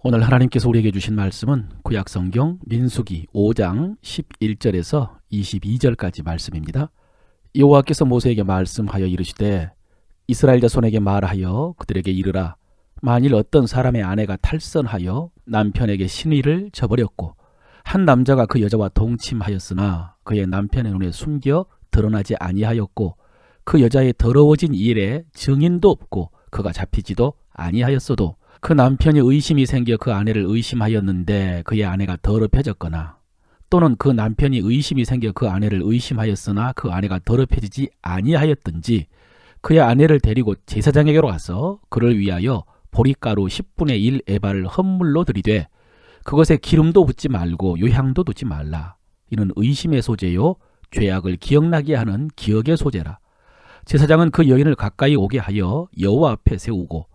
오늘 하나님께서 우리에게 주신 말씀은 구약성경 민수기 5장 11절에서 22절까지 말씀입니다. 여호와께서 모세에게 말씀하여 이르시되 이스라엘 자손에게 말하여 그들에게 이르라. 만일 어떤 사람의 아내가 탈선하여 남편에게 신의를 저버렸고 한 남자가 그 여자와 동침하였으나 그의 남편의 눈에 숨겨 드러나지 아니하였고 그 여자의 더러워진 일에 증인도 없고 그가 잡히지도 아니하였어도 그 남편이 의심이 생겨 그 아내를 의심하였는데 그의 아내가 더럽혀졌거나 또는 그 남편이 의심이 생겨 그 아내를 의심하였으나 그 아내가 더럽혀지지 아니하였든지 그의 아내를 데리고 제사장에게로 가서 그를 위하여 보리가루 10분의 1 에바를 헌물로 들이되 그것에 기름도 붓지 말고 요향도 두지 말라. 이는 의심의 소재요 죄악을 기억나게 하는 기억의 소재라. 제사장은 그 여인을 가까이 오게 하여 여호와 앞에 세우고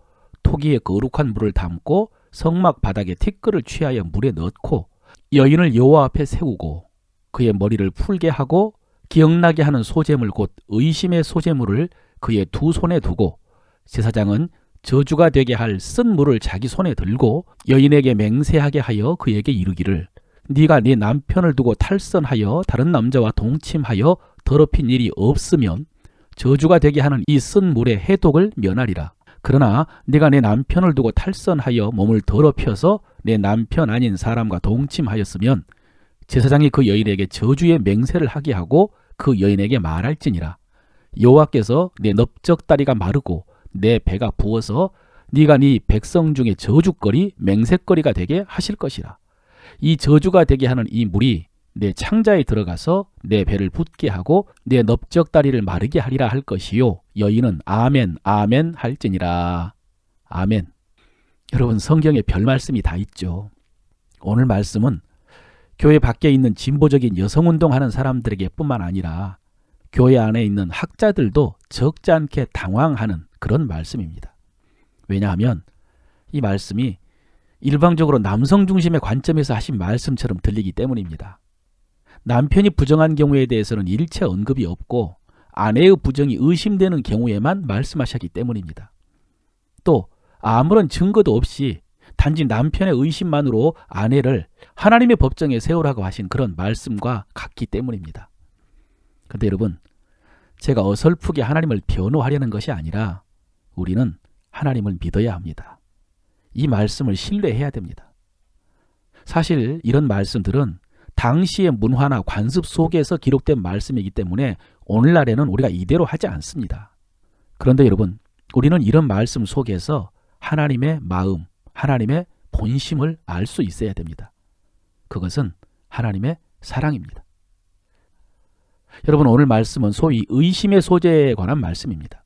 토기에 거룩한 물을 담고 성막 바닥에 티끌을 취하여 물에 넣고 여인을 여호와 앞에 세우고 그의 머리를 풀게 하고 기억나게 하는 소재물 곧 의심의 소재물을 그의 두 손에 두고 제사장은 저주가 되게 할 쓴 물을 자기 손에 들고 여인에게 맹세하게 하여 그에게 이르기를 네가 네 남편을 두고 탈선하여 다른 남자와 동침하여 더럽힌 일이 없으면 저주가 되게 하는 이 쓴 물의 해독을 면하리라. 그러나 네가 내 남편을 두고 탈선하여 몸을 더럽혀서 내 남편 아닌 사람과 동침하였으면 제사장이 그 여인에게 저주의 맹세를 하게 하고 그 여인에게 말할지니라. 여호와께서 내 넓적다리가 마르고 내 배가 부어서 네가 네 백성 중에 저주거리 맹세거리가 되게 하실 것이라. 이 저주가 되게 하는 이 물이 내 창자에 들어가서 내 배를 붓게 하고 내 넓적다리를 마르게 하리라 할 것이요. 여인은 아멘 아멘 할지니라. 아멘. 여러분, 성경에 별 말씀이 다 있죠. 오늘 말씀은 교회 밖에 있는 진보적인 여성운동하는 사람들에게 뿐만 아니라 교회 안에 있는 학자들도 적지 않게 당황하는 그런 말씀입니다. 왜냐하면 이 말씀이 일방적으로 남성 중심의 관점에서 하신 말씀처럼 들리기 때문입니다. 남편이 부정한 경우에 대해서는 일체 언급이 없고 아내의 부정이 의심되는 경우에만 말씀하셨기 때문입니다. 또 아무런 증거도 없이 단지 남편의 의심만으로 아내를 하나님의 법정에 세우라고 하신 그런 말씀과 같기 때문입니다. 그런데 여러분, 제가 어설프게 하나님을 변호하려는 것이 아니라 우리는 하나님을 믿어야 합니다. 이 말씀을 신뢰해야 됩니다. 사실 이런 말씀들은 당시의 문화나 관습 속에서 기록된 말씀이기 때문에 오늘날에는 우리가 이대로 하지 않습니다. 그런데 여러분, 우리는 이런 말씀 속에서 하나님의 마음, 하나님의 본심을 알 수 있어야 됩니다. 그것은 하나님의 사랑입니다. 여러분, 오늘 말씀은 소위 의심의 소재에 관한 말씀입니다.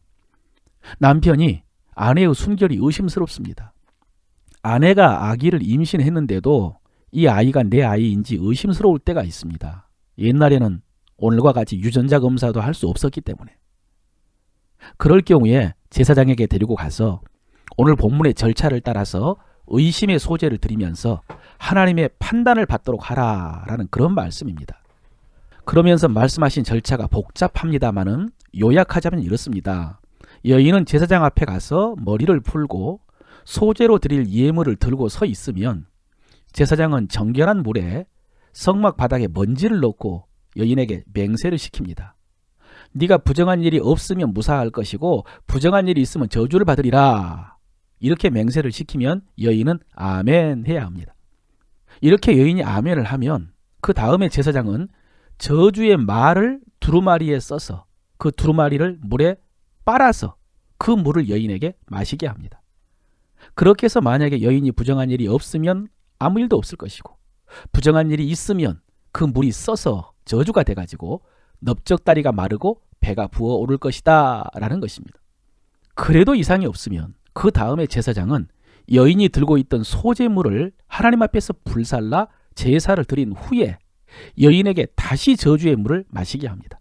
남편이 아내의 순결이 의심스럽습니다. 아내가 아기를 임신했는데도 이 아이가 내 아이인지 의심스러울 때가 있습니다. 옛날에는 오늘과 같이 유전자 검사도 할 수 없었기 때문에. 그럴 경우에 제사장에게 데리고 가서 오늘 본문의 절차를 따라서 의심의 소재를 드리면서 하나님의 판단을 받도록 하라라는 그런 말씀입니다. 그러면서 말씀하신 절차가 복잡합니다마는 요약하자면 이렇습니다. 여인은 제사장 앞에 가서 머리를 풀고 소재로 드릴 예물을 들고 서 있으면 제사장은 정결한 물에 성막 바닥에 먼지를 넣고 여인에게 맹세를 시킵니다. 네가 부정한 일이 없으면 무사할 것이고 부정한 일이 있으면 저주를 받으리라. 이렇게 맹세를 시키면 여인은 아멘 해야 합니다. 이렇게 여인이 아멘을 하면 그 다음에 제사장은 저주의 말을 두루마리에 써서 그 두루마리를 물에 빨아서 그 물을 여인에게 마시게 합니다. 그렇게 해서 만약에 여인이 부정한 일이 없으면 아무 일도 없을 것이고 부정한 일이 있으면 그 물이 써서 저주가 돼가지고 넓적다리가 마르고 배가 부어오를 것이다 라는 것입니다. 그래도 이상이 없으면 그 다음에 제사장은 여인이 들고 있던 소재물을 하나님 앞에서 불살라 제사를 드린 후에 여인에게 다시 저주의 물을 마시게 합니다.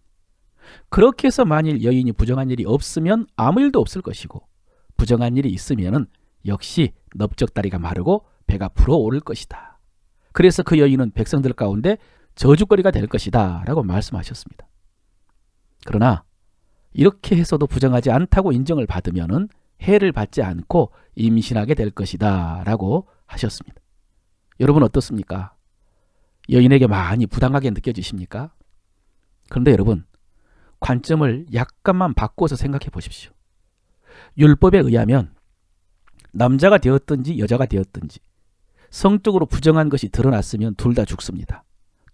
그렇게 해서 만일 여인이 부정한 일이 없으면 아무 일도 없을 것이고 부정한 일이 있으면 역시 넓적다리가 마르고 배가 불어오를 것이다. 그래서 그 여인은 백성들 가운데 저주거리가 될 것이다 라고 말씀하셨습니다. 그러나 이렇게 해서도 부정하지 않다고 인정을 받으면 해를 받지 않고 임신하게 될 것이다 라고 하셨습니다. 여러분 어떻습니까? 여인에게 많이 부당하게 느껴지십니까? 그런데 여러분, 관점을 약간만 바꿔서 생각해 보십시오. 율법에 의하면 남자가 되었든지 여자가 되었든지 성적으로 부정한 것이 드러났으면 둘 다 죽습니다.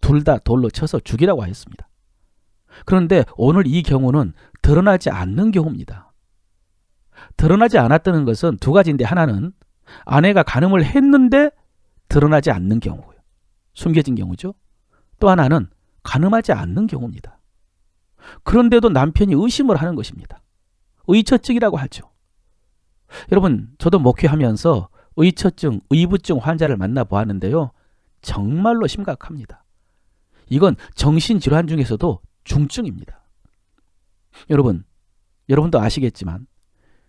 둘 다 돌로 쳐서 죽이라고 하였습니다. 그런데 오늘 이 경우는 드러나지 않는 경우입니다. 드러나지 않았다는 것은 두 가지인데, 하나는 아내가 간음을 했는데 드러나지 않는 경우고요. 숨겨진 경우죠. 또 하나는 간음하지 않는 경우입니다. 그런데도 남편이 의심을 하는 것입니다. 의처증이라고 하죠. 여러분, 저도 목회하면서 의처증, 의부증 환자를 만나보았는데요. 정말로 심각합니다. 이건 정신질환 중에서도 중증입니다. 여러분도 아시겠지만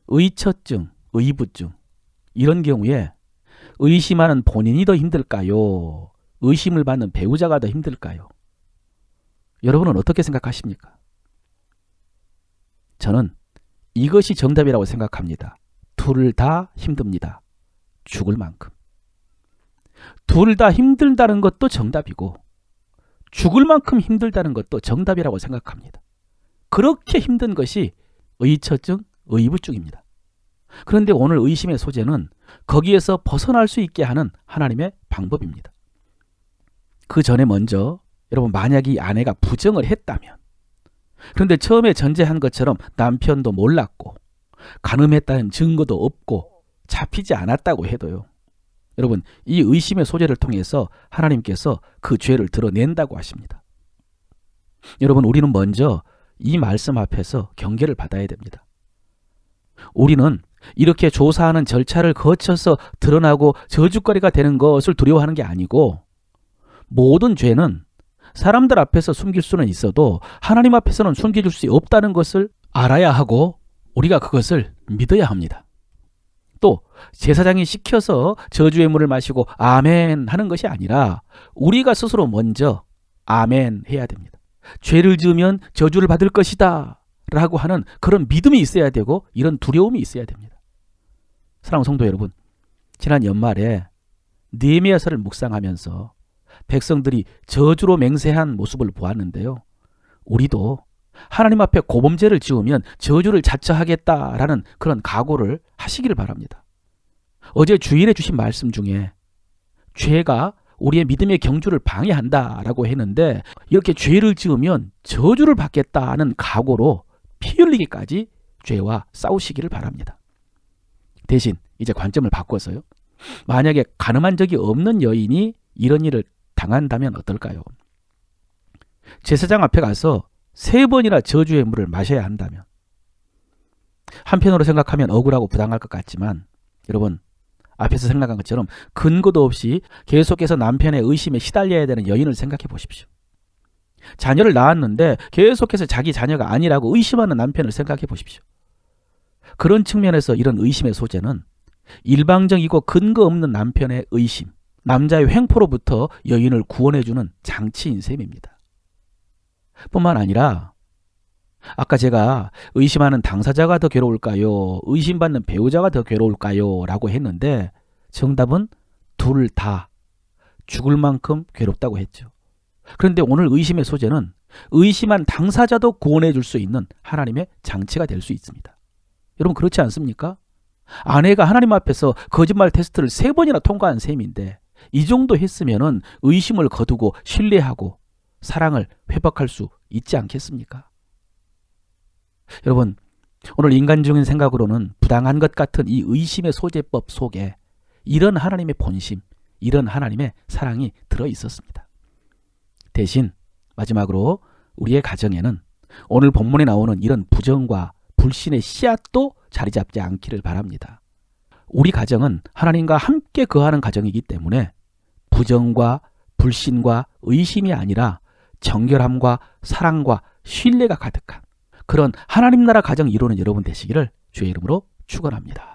의처증, 의부증 이런 경우에 의심하는 본인이 더 힘들까요? 의심을 받는 배우자가 더 힘들까요? 여러분은 어떻게 생각하십니까? 저는 이것이 정답이라고 생각합니다. 둘 다 힘듭니다. 죽을 만큼. 둘 다 힘들다는 것도 정답이고 죽을 만큼 힘들다는 것도 정답이라고 생각합니다. 그렇게 힘든 것이 의처증, 의부증입니다. 그런데 오늘 의심의 소재는 거기에서 벗어날 수 있게 하는 하나님의 방법입니다. 그 전에 먼저 여러분, 만약 이 아내가 부정을 했다면, 그런데 처음에 전제한 것처럼 남편도 몰랐고 간음했다는 증거도 없고 잡히지 않았다고 해도요, 여러분, 이 의심의 소재를 통해서 하나님께서 그 죄를 드러낸다고 하십니다. 여러분, 우리는 먼저 이 말씀 앞에서 경계를 받아야 됩니다. 우리는 이렇게 조사하는 절차를 거쳐서 드러나고 저주거리가 되는 것을 두려워하는 게 아니고, 모든 죄는 사람들 앞에서 숨길 수는 있어도 하나님 앞에서는 숨겨줄 수 없다는 것을 알아야 하고 우리가 그것을 믿어야 합니다. 또 제사장이 시켜서 저주의 물을 마시고 아멘 하는 것이 아니라 우리가 스스로 먼저 아멘 해야 됩니다. 죄를 지으면 저주를 받을 것이다 라고 하는 그런 믿음이 있어야 되고, 이런 두려움이 있어야 됩니다. 사랑하는 성도 여러분, 지난 연말에 느헤미야서를 묵상하면서 백성들이 저주로 맹세한 모습을 보았는데요. 우리도 하나님 앞에 고범죄를 지으면 저주를 자처하겠다라는 그런 각오를 하시기를 바랍니다. 어제 주일에 주신 말씀 중에 죄가 우리의 믿음의 경주를 방해한다라고 했는데, 이렇게 죄를 지으면 저주를 받겠다는 각오로 피 흘리기까지 죄와 싸우시기를 바랍니다. 대신 이제 관점을 바꿔서요, 만약에 간음한 적이 없는 여인이 이런 일을 당한다면 어떨까요? 제사장 앞에 가서 3번이나 저주의 물을 마셔야 한다면, 한편으로 생각하면 억울하고 부당할 것 같지만, 여러분, 앞에서 생각한 것처럼 근거도 없이 계속해서 남편의 의심에 시달려야 되는 여인을 생각해 보십시오. 자녀를 낳았는데 계속해서 자기 자녀가 아니라고 의심하는 남편을 생각해 보십시오. 그런 측면에서 이런 의심의 소재는 일방적이고 근거 없는 남편의 의심, 남자의 횡포로부터 여인을 구원해주는 장치인 셈입니다. 뿐만 아니라 아까 제가 의심하는 당사자가 더 괴로울까요? 의심받는 배우자가 더 괴로울까요? 라고 했는데 정답은 둘 다 죽을 만큼 괴롭다고 했죠. 그런데 오늘 의심의 소재는 의심한 당사자도 구원해 줄 수 있는 하나님의 장치가 될 수 있습니다. 여러분, 그렇지 않습니까? 아내가 하나님 앞에서 거짓말 테스트를 3번이나 통과한 셈인데, 이 정도 했으면은 의심을 거두고 신뢰하고 사랑을 회복할 수 있지 않겠습니까? 여러분, 오늘 인간적인 생각으로는 부당한 것 같은 이 의심의 소재법 속에 이런 하나님의 본심, 이런 하나님의 사랑이 들어 있었습니다. 대신 마지막으로 우리의 가정에는 오늘 본문에 나오는 이런 부정과 불신의 씨앗도 자리 잡지 않기를 바랍니다. 우리 가정은 하나님과 함께 거하는 가정이기 때문에 부정과 불신과 의심이 아니라 정결함과 사랑과 신뢰가 가득한 그런 하나님 나라 가정 이루는 여러분 되시기를 주의 이름으로 축원합니다.